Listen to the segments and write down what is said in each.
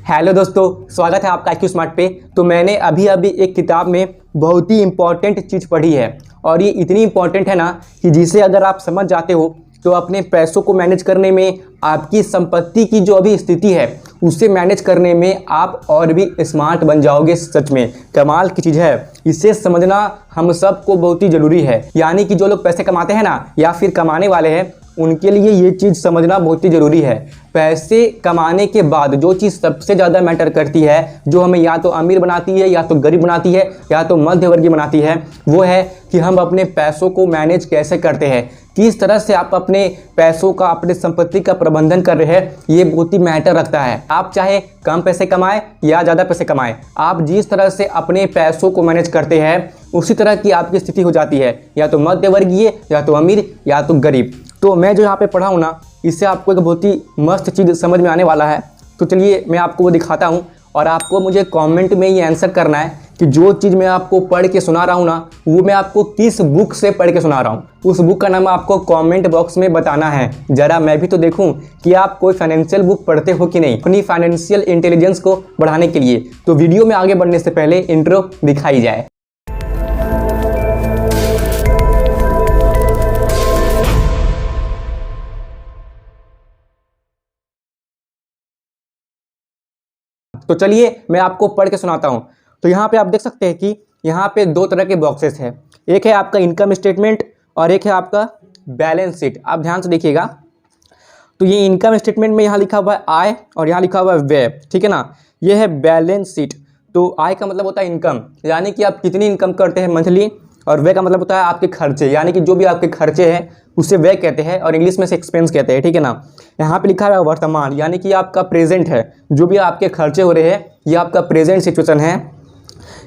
Hello दोस्तों, स्वागत है आपका IQ स्मार्ट पे। तो मैंने अभी एक किताब में बहुत ही इम्पॉर्टेंट चीज़ पढ़ी है और ये इतनी इम्पॉर्टेंट है ना कि जिसे अगर आप समझ जाते हो तो अपने पैसों को मैनेज करने में, आपकी संपत्ति की जो अभी स्थिति है उसे मैनेज करने में आप और भी स्मार्ट बन जाओगे। सच में कमाल की चीज़ है, इसे समझना हम सबको बहुत ही ज़रूरी है। यानी कि जो लोग पैसे कमाते हैं ना या फिर कमाने वाले हैं, उनके लिए ये चीज़ समझना बहुत ही ज़रूरी है। पैसे कमाने के बाद जो चीज़ सबसे ज़्यादा मैटर करती है, जो हमें या तो अमीर बनाती है या तो गरीब बनाती है या तो मध्यवर्गीय बनाती है, वो है कि हम अपने पैसों को मैनेज कैसे करते हैं, किस तरह से आप अपने पैसों का, अपने संपत्ति का प्रबंधन कर रहे हैं। ये बहुत ही मैटर रखता है। आप चाहे कम पैसे कमाएं या ज़्यादा पैसे कमाएं, आप जिस तरह से अपने पैसों को मैनेज करते हैं उसी तरह की आपकी स्थिति हो जाती है, या तो मध्यवर्गीय या तो अमीर या तो गरीब। तो मैं जो यहाँ पे पढ़ा हूँ ना, इससे आपको एक बहुत ही मस्त चीज़ समझ में आने वाला है। तो चलिए मैं आपको वो दिखाता हूँ और आपको मुझे कमेंट में ये आंसर करना है कि जो चीज़ मैं आपको पढ़ के सुना रहा हूँ ना, वो मैं आपको किस बुक से पढ़ के सुना रहा हूँ। उस बुक का नाम आपको कमेंट बॉक्स में बताना है। ज़रा मैं भी तो देखूँ कि आप कोई फाइनेंशियल बुक पढ़ते हो कि नहीं, अपनी फाइनेंशियल इंटेलिजेंस को बढ़ाने के लिए। तो वीडियो में आगे बढ़ने से पहले इंट्रो दिखाई जाए। तो चलिए मैं आपको पढ़ के सुनाता हूँ। तो यहाँ पे आप देख सकते हैं कि यहाँ पे दो तरह के बॉक्सेस हैं। एक है आपका इनकम स्टेटमेंट और एक है आपका बैलेंस शीट। आप ध्यान से देखिएगा। तो ये इनकम स्टेटमेंट में यहाँ लिखा हुआ है आय और यहाँ लिखा हुआ है व्यय, ठीक है ना। ये है बैलेंस शीट। तो आय का मतलब होता है इनकम, यानी कि आप कितनी इनकम करते हैं मंथली, और व्यय का मतलब होता है आपके खर्चे, यानी कि जो भी आपके खर्चे हैं उसे व्यय कहते हैं और इंग्लिश में से एक्सपेंस कहते हैं, ठीक है ना। यहाँ पे लिखा है वर्तमान, यानी कि आपका प्रेजेंट है, जो भी आपके खर्चे हो रहे हैं ये आपका प्रेजेंट सिचुएशन है।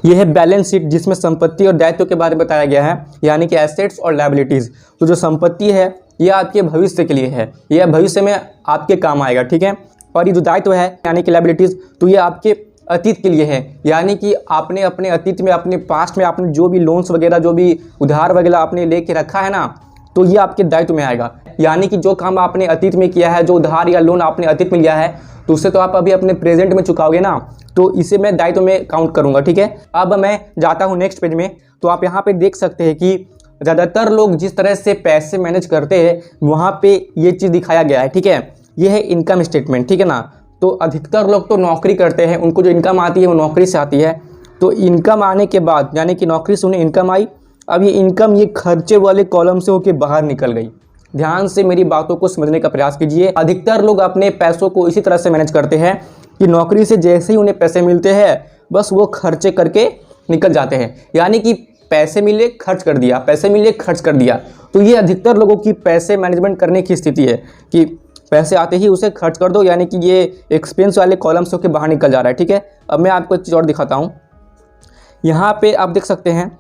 ये है बैलेंस शीट, जिसमें संपत्ति और दायित्व के बारे में बताया गया है, यानी कि एसेट्स और लायबिलिटीज़। तो जो संपत्ति है ये आपके भविष्य के लिए है, यह भविष्य में आपके काम आएगा, ठीक है। और ये जो दायित्व है यानी कि लायबिलिटीज़, तो ये आपके अतीत के लिए है, यानी कि आपने अपने अतीत में, अपने पास्ट में आपने जो भी लोन्स वगैरह, जो भी उधार वगैरह आपने लेके रखा है ना, तो ये आपके दायित्व में आएगा। यानी कि जो काम आपने अतीत में किया है, जो उधार या लोन आपने अतीत में लिया है, तो उससे तो आप अभी अपने प्रेजेंट में चुकाओगे ना, तो इसे मैं दायित्व में काउंट करूँगा, ठीक है। अब मैं जाता हूँ नेक्स्ट पेज में। तो आप यहाँ पे देख सकते हैं कि ज़्यादातर लोग जिस तरह से पैसे मैनेज करते हैं वहाँ पे ये चीज़ दिखाया गया है, ठीक है। ये है इनकम स्टेटमेंट, ठीक है ना। तो अधिकतर लोग तो नौकरी करते हैं, उनको जो इनकम आती है वो नौकरी से आती है। तो इनकम आने के बाद, यानी कि नौकरी से उन्हें इनकम आई, अब ये इनकम ये खर्चे वाले कॉलम से होकर बाहर निकल गई। ध्यान से मेरी बातों को समझने का प्रयास कीजिए। अधिकतर लोग अपने पैसों को इसी तरह से मैनेज करते हैं कि नौकरी से जैसे ही उन्हें पैसे मिलते हैं बस वो खर्चे करके निकल जाते हैं, यानी कि पैसे मिले खर्च कर दिया, पैसे मिले खर्च कर दिया। तो ये अधिकतर लोगों की पैसे मैनेजमेंट करने की स्थिति है कि पैसे आते ही उसे खर्च कर दो, यानी कि ये एक्सपेंस वाले कॉलम से होकर बाहर निकल जा रहा है, ठीक है। अब मैं आपको एक चीज़ और दिखाता हूँ। यहाँ पे आप देख सकते हैं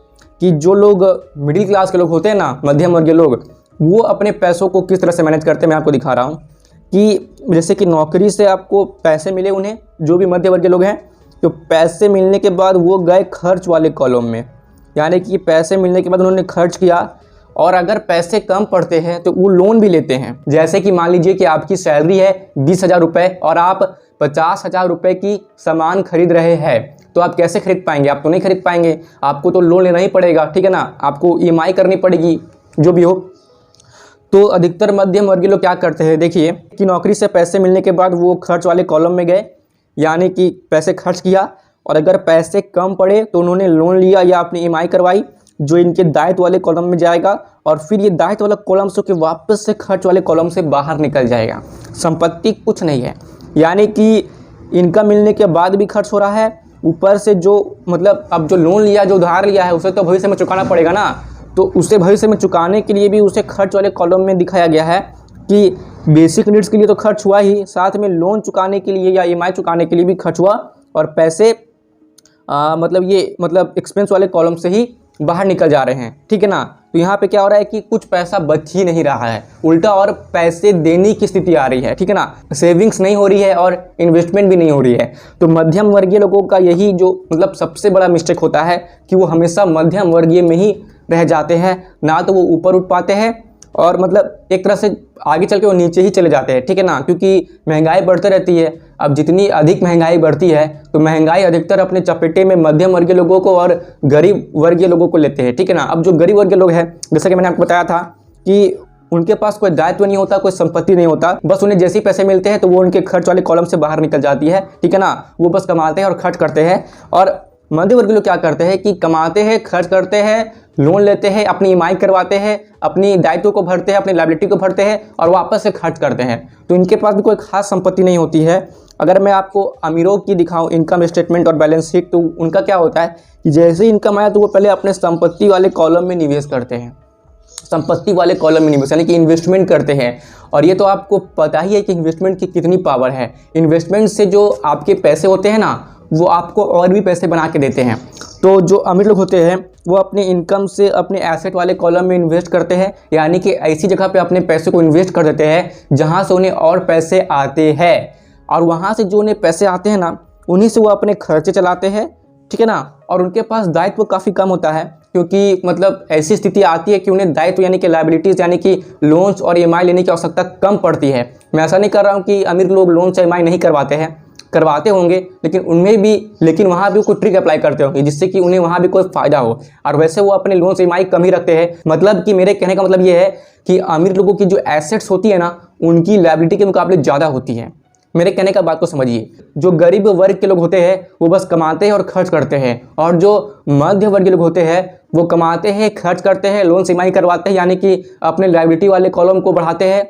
कि जो लोग मिडिल क्लास के लोग होते हैं ना, मध्यम वर्गीय लोग, वो अपने पैसों को किस तरह से मैनेज करते हैं मैं आपको दिखा रहा हूँ। कि जैसे कि नौकरी से आपको पैसे मिले, उन्हें जो भी मध्य वर्गीय लोग हैं, तो पैसे मिलने के बाद वो गए खर्च वाले कॉलम में, यानी कि पैसे मिलने के बाद उन्होंने खर्च किया। और अगर पैसे कम पड़ते हैं तो वो लोन भी लेते हैं। जैसे कि मान लीजिए कि आपकी सैलरी है 20,000 रुपये और आप 50,000 रुपये की सामान खरीद रहे हैं, तो आप कैसे खरीद पाएंगे? आप तो नहीं खरीद पाएंगे, आपको तो लोन लेना ही पड़ेगा, ठीक है ना। आपको EMI करनी पड़ेगी, जो भी हो। तो अधिकतर मध्यम वर्गीय लोग क्या करते हैं, देखिए कि नौकरी से पैसे मिलने के बाद वो खर्च वाले कॉलम में गए, यानी कि पैसे खर्च किया, और अगर पैसे कम पड़े तो उन्होंने लोन लिया या अपनी EMI करवाई, जो इनके दायित्व वाले कॉलम में जाएगा, और फिर ये दायित्व वाला कॉलम से के वापस से खर्च वाले कॉलम से बाहर निकल जाएगा। संपत्ति कुछ नहीं है, यानी कि इनकम मिलने के बाद भी खर्च हो रहा है, ऊपर से जो मतलब अब जो लोन लिया, जो उधार लिया है, उसे तो भविष्य में चुकाना पड़ेगा ना। तो उसे भविष्य में चुकाने के लिए भी उसे खर्च वाले कॉलम में दिखाया गया है कि बेसिक नीड्स के लिए तो खर्च हुआ ही, साथ में लोन चुकाने के लिए या EMI चुकाने के लिए भी खर्च हुआ, और पैसे मतलब एक्सपेंस वाले कॉलम से ही बाहर निकल जा रहे हैं, ठीक है ना। तो यहाँ पे क्या हो रहा है कि कुछ पैसा बच ही नहीं रहा है, उल्टा और पैसे देने की स्थिति आ रही है, ठीक है ना। सेविंग्स नहीं हो रही है और इन्वेस्टमेंट भी नहीं हो रही है। तो मध्यम वर्गीय लोगों का यही जो मतलब सबसे बड़ा मिस्टेक होता है कि वो हमेशा मध्यम वर्गीय में ही रह जाते हैं, ना तो वो ऊपर उठ पाते हैं और मतलब एक तरह से आगे चल के वो नीचे ही चले जाते हैं, ठीक है ना, क्योंकि महंगाई बढ़ती रहती है। अब जितनी अधिक महंगाई बढ़ती है तो महंगाई अधिकतर अपने चपेटे में मध्यम वर्गीय लोगों को और गरीब वर्गीय लोगों को लेते हैं, ठीक है ना। अब जो गरीब वर्गीय लोग हैं, जैसा कि मैंने आपको बताया था कि उनके पास कोई दायित्व नहीं होता, कोई संपत्ति नहीं होता, बस उन्हें जैसे ही पैसे मिलते हैं तो वो उनके खर्च वाले कॉलम से बाहर निकल जाती है, ठीक है ना। वो बस कमाते हैं और खर्च करते हैं। और मध्य वर्गीय लोग क्या करते हैं कि कमाते हैं, खर्च करते हैं, लोन लेते हैं, अपनी ईएमआई करवाते हैं, अपनी दायित्व को भरते हैं, अपनी लायबिलिटी को भरते हैं और वापस से खर्च करते हैं। तो इनके पास भी कोई खास संपत्ति नहीं होती है। अगर मैं आपको अमीरों की दिखाऊं इनकम स्टेटमेंट और बैलेंस शीट, तो उनका क्या होता है कि जैसे ही इनकम आया तो वो पहले अपने संपत्ति वाले कॉलम में निवेश करते हैं, संपत्ति वाले कॉलम में निवेश यानी कि इन्वेस्टमेंट करते हैं। और ये तो आपको पता ही है कि इन्वेस्टमेंट की कितनी पावर है। इन्वेस्टमेंट से जो आपके पैसे होते हैं ना, वो आपको और भी पैसे बना के देते हैं। तो जो अमीर लोग होते हैं वो अपनी इनकम से अपने एसेट वाले कॉलम में इन्वेस्ट करते हैं, यानी कि ऐसी जगह पे अपने पैसे को इन्वेस्ट कर देते हैं जहाँ से उन्हें और पैसे आते हैं। और वहाँ से जो उन्हें पैसे आते हैं ना, उन्हीं से वो अपने खर्चे चलाते हैं, ठीक है ना। और उनके पास दायित्व काफ़ी कम होता है, क्योंकि मतलब ऐसी स्थिति आती है कि उन्हें दायित्व यानी कि लायबिलिटीज़ यानी कि लोन्स और ईएमआई लेने की आवश्यकता कम पड़ती है। मैं ऐसा नहीं कर रहा हूँ कि अमीर लोग लोन से ईएमआई नहीं करवाते हैं, करवाते होंगे, लेकिन वहाँ भी कोई ट्रिक अप्लाई करते होंगे जिससे कि उन्हें वहाँ भी कोई फ़ायदा हो। और वैसे वो अपने लोन से ईएमआई कम ही रखते हैं। मतलब कि मेरे कहने का मतलब ये है कि अमीर लोगों की जो एसेट्स होती है ना, उनकी लायबिलिटी के मुकाबले ज़्यादा होती है। मेरे कहने का बात को समझिए। जो गरीब वर्ग के लोग होते हैं वो बस कमाते हैं और खर्च करते हैं, और जो मध्य वर्गीय लोग होते हैं वो कमाते हैं, खर्च करते हैं, लोन से ईएमआई करवाते हैं, यानी कि अपने लायबिलिटी वाले कॉलम को बढ़ाते हैं,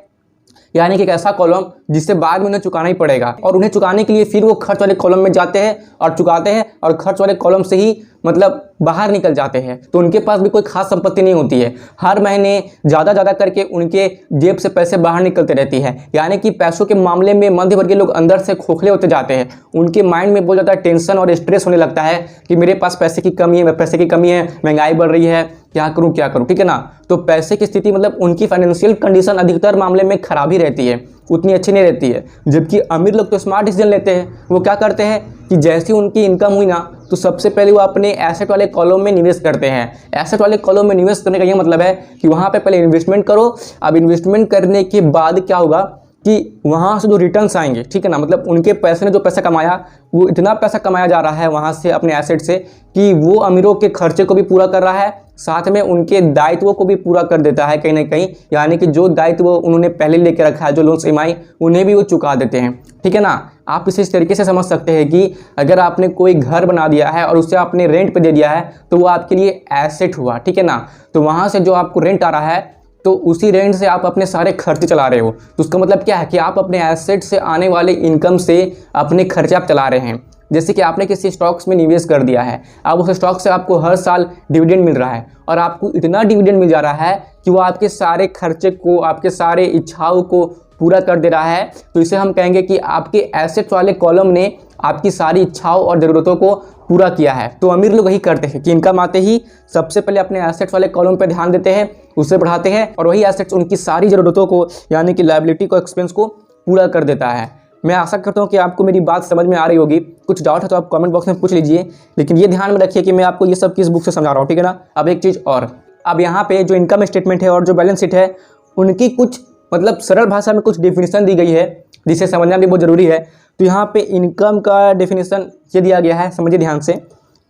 यानी कि एक ऐसा कॉलम जिससे बाद में उन्हें चुकाना ही पड़ेगा। और उन्हें चुकाने के लिए फिर वो खर्च वाले कॉलम में जाते हैं और चुकाते हैं, और खर्च वाले कॉलम से ही मतलब बाहर निकल जाते हैं। तो उनके पास भी कोई खास संपत्ति नहीं होती है। हर महीने ज़्यादा करके उनके जेब से पैसे बाहर निकलते रहती है, यानी कि पैसों के मामले में मध्य वर्गीय लोग अंदर से खोखले होते जाते हैं। उनके माइंड में बहुत ज़्यादा टेंशन और स्ट्रेस होने लगता है कि मेरे पास पैसे की कमी है, महंगाई बढ़ रही है, क्या करूं, ठीक है ना। तो पैसे की स्थिति मतलब उनकी फाइनेंशियल कंडीशन अधिकतर मामले में खराब ही रहती है, उतनी अच्छी नहीं रहती है। जबकि अमीर लोग तो स्मार्ट डिसीजन लेते हैं। वो क्या करते हैं कि जैसी उनकी इनकम हुई ना, तो सबसे पहले वो अपने एसेट वाले कॉलम में निवेश करते हैं। एसेट वाले कॉलम में निवेश करने का ये मतलब है कि वहाँ पे पहले इन्वेस्टमेंट करो। अब इन्वेस्टमेंट करने के बाद क्या होगा कि वहाँ से जो रिटर्न्स आएंगे, ठीक है ना, मतलब उनके पैसे ने जो पैसा कमाया, वो इतना पैसा कमाया जा रहा है वहाँ से अपने एसेट से कि वो अमीरों के खर्चे को भी पूरा कर रहा है, साथ में उनके दायित्वों को भी पूरा कर देता है कहीं ना कहीं। यानी कि जो दायित्व उन्होंने पहले लेके रखा है, जो लोन ईएमआई, उन्हें भी वो चुका देते हैं, ठीक है ना। आप इस तरीके से समझ सकते हैं कि अगर आपने कोई घर बना दिया है और उसे आपने रेंट पे दे दिया है तो वो आपके लिए एसेट हुआ, ठीक है ना। तो वहाँ से जो आपको रेंट आ रहा है, तो उसी रेंट से आप अपने सारे खर्चे चला रहे हो। तो उसका मतलब क्या है कि आप अपने एसेट से आने वाले इनकम से अपने खर्चे आप चला रहे हैं। जैसे कि आपने किसी स्टॉक्स में निवेश कर दिया है, अब उस स्टॉक से आपको हर साल डिविडेंड मिल रहा है, और आपको इतना डिविडेंड मिल जा रहा है कि वो आपके सारे खर्चे को, आपके सारे इच्छाओं को पूरा कर दे रहा है। तो इसे हम कहेंगे कि आपके एसेट्स वाले कॉलम ने आपकी सारी इच्छाओं और ज़रूरतों को पूरा किया है। तो अमीर लोग यही करते हैं कि इनकम आते ही सबसे पहले अपने एसेट्स वाले कॉलम पर ध्यान देते हैं, उसे बढ़ाते हैं, और वही एसेट्स उनकी सारी ज़रूरतों को यानी कि लायबिलिटी को, एक्सपेंस को पूरा कर देता है। मैं आशा करता हूँ कि आपको मेरी बात समझ में आ रही होगी। कुछ डाउट है तो आप कमेंट बॉक्स में पूछ लीजिए, लेकिन ये ध्यान में रखिए कि मैं आपको ये सब किस बुक से समझा रहा हूँ, ठीक है ना। अब एक चीज़ और, अब यहाँ पे जो इनकम स्टेटमेंट है और जो बैलेंस शीट है, उनकी कुछ मतलब सरल भाषा में कुछ डेफिनेशन दी गई है जिसे समझना भी बहुत ज़रूरी है। तो यहाँ पे इनकम का डेफिनेशन ये दिया गया है, समझिए ध्यान से।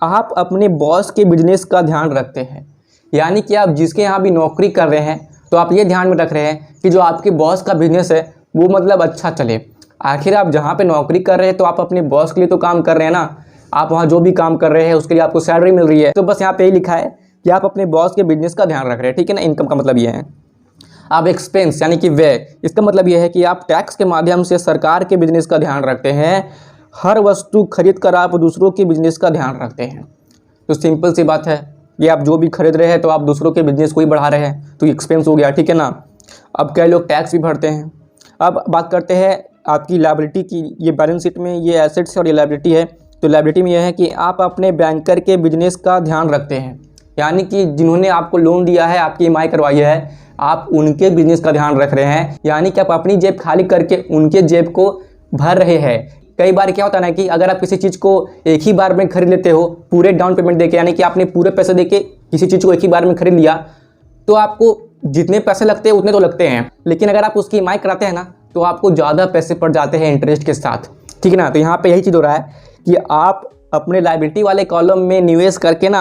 आप अपने बॉस के बिजनेस का ध्यान रखते हैं, यानी कि आप जिसके यहाँ भी नौकरी कर रहे हैं तो आप ये ध्यान में रख रहे हैं कि जो आपके बॉस का बिजनेस है वो मतलब अच्छा चले। आखिर आप जहाँ पे नौकरी कर रहे हैं तो आप अपने बॉस के लिए तो काम कर रहे हैं ना, आप वहाँ जो भी काम कर रहे हैं उसके लिए आपको सैलरी मिल रही है। तो बस यहाँ पे ही लिखा है कि आप अपने बॉस के बिजनेस का ध्यान रख रहे हैं, ठीक है ना। इनकम का मतलब ये है। आप एक्सपेंस यानी कि व्यय, इसका मतलब यह है कि आप टैक्स के माध्यम से सरकार के बिजनेस का ध्यान रखते हैं। हर वस्तु खरीद कर आप दूसरों के बिजनेस का ध्यान रखते हैं। तो सिंपल सी बात है, ये आप जो भी खरीद रहे हैं तो आप दूसरों के बिजनेस को ही बढ़ा रहे हैं, तो एक्सपेंस हो गया, ठीक है ना। अब कई लोग टैक्स भी भरते हैं। अब बात करते हैं आपकी लायबिलिटी की। ये बैलेंस शीट में ये एसेट्स और ये लायबिलिटी है। तो लायबिलिटी में यह है कि आप अपने बैंकर के बिजनेस का ध्यान रखते हैं, यानी कि जिन्होंने आपको लोन दिया है, आपकी ईएमआई करवाई है, आप उनके बिजनेस का ध्यान रख रहे हैं। यानी कि आप अपनी जेब खाली करके उनके जेब को भर रहे हैं। कई बार क्या होता है ना कि अगर आप किसी चीज़ को एक ही बार में खरीद लेते हो, पूरे डाउन पेमेंट देके, यानी कि आपने पूरे पैसे देके किसी चीज़ को एक ही बार में खरीद लिया, तो आपको जितने पैसे लगते हैं उतने तो लगते हैं, लेकिन अगर आप उसकी EMI कराते हैं ना तो आपको ज़्यादा पैसे पड़ जाते हैं इंटरेस्ट के साथ, ठीक है ना। तो यहाँ पे यही चीज़ हो रहा है कि आप अपने लायबिलिटी वाले कॉलम में निवेश करके ना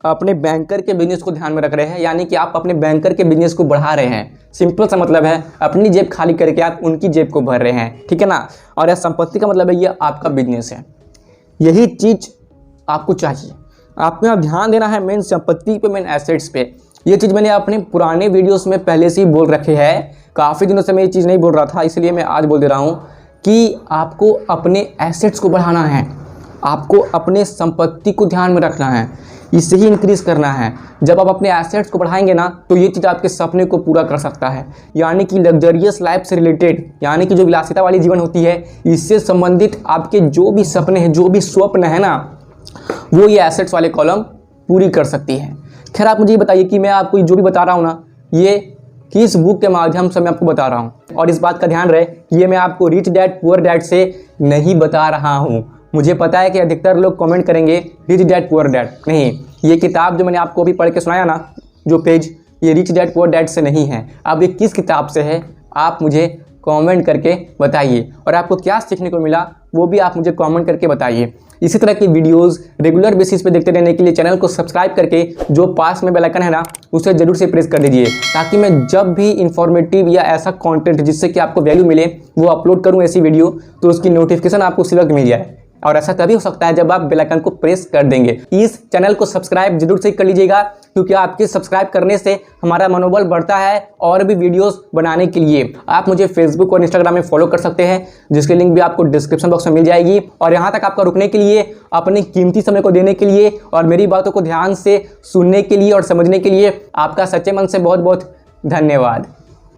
अपने बैंकर के बिजनेस को ध्यान में रख रहे हैं, यानी कि आप अपने बैंकर के बिजनेस को बढ़ा रहे हैं। सिंपल सा मतलब है, अपनी जेब खाली करके आप उनकी जेब को भर रहे हैं, ठीक है ना। और यह संपत्ति का मतलब है ये आपका बिजनेस है। यही चीज़ आपको चाहिए। आपको यहाँ ध्यान देना है मेन संपत्ति पे, मेन एसेट्स पे। ये चीज़ मैंने अपने पुराने वीडियोस में पहले से ही बोल रखे हैं। काफ़ी दिनों से मैं ये चीज़ नहीं बोल रहा था, इसलिए मैं आज बोल दे रहा हूँ कि आपको अपने एसेट्स को बढ़ाना है, आपको अपने संपत्ति को ध्यान में रखना है, इससे ही इंक्रीज़ करना है। जब आप अपने एसेट्स को बढ़ाएंगे ना तो ये चीज़ आपके सपने को पूरा कर सकता है, यानी कि लग्जरियस लाइफ से रिलेटेड, यानी कि जो विलासिता वाली जीवन होती है इससे संबंधित आपके जो भी सपने हैं, जो भी स्वप्न है ना, वो ये एसेट्स वाले कॉलम पूरी कर सकती है। खैर आप मुझे ये बताइए कि मैं आपको जो भी बता रहा हूँ ना, ये किस बुक के माध्यम से मैं आपको बता रहा हूँ। और इस बात का ध्यान रहे कि ये मैं आपको रिच डैड पुअर डैड से नहीं बता रहा हूँ। मुझे पता है कि अधिकतर लोग कमेंट करेंगे रिच डैड पुअर डैड, नहीं, ये किताब जो मैंने आपको अभी पढ़ के सुनाया ना, जो पेज, ये रिच डैड पुअर डैड से नहीं है। अब ये किस किताब से है आप मुझे कमेंट करके बताइए, और आपको क्या सीखने को मिला वो भी आप मुझे कमेंट करके बताइए। इसी तरह की वीडियोस रेगुलर बेसिस पे देखते रहने के लिए चैनल को सब्सक्राइब करके जो पास में बेल आइकन है ना उसे जरूर से प्रेस कर दीजिए, ताकि मैं जब भी इंफॉर्मेटिव या ऐसा कंटेंट जिससे कि आपको वैल्यू मिले वो अपलोड करूं ऐसी वीडियो, तो उसकी नोटिफिकेशन आपको उसी वक्त मिल जाए। और ऐसा तभी हो सकता है जब आप बेल आइकन को प्रेस कर देंगे। इस चैनल को सब्सक्राइब जरूर से कर लीजिएगा, क्योंकि आपके सब्सक्राइब करने से हमारा मनोबल बढ़ता है और भी वीडियोस बनाने के लिए। आप मुझे फेसबुक और इंस्टाग्राम में फॉलो कर सकते हैं, जिसकी लिंक भी आपको डिस्क्रिप्शन बॉक्स में मिल जाएगी। और यहाँ तक आपका रुकने के लिए, अपने कीमती समय को देने के लिए और मेरी बातों को ध्यान से सुनने के लिए और समझने के लिए आपका सच्चे मन से बहुत बहुत धन्यवाद।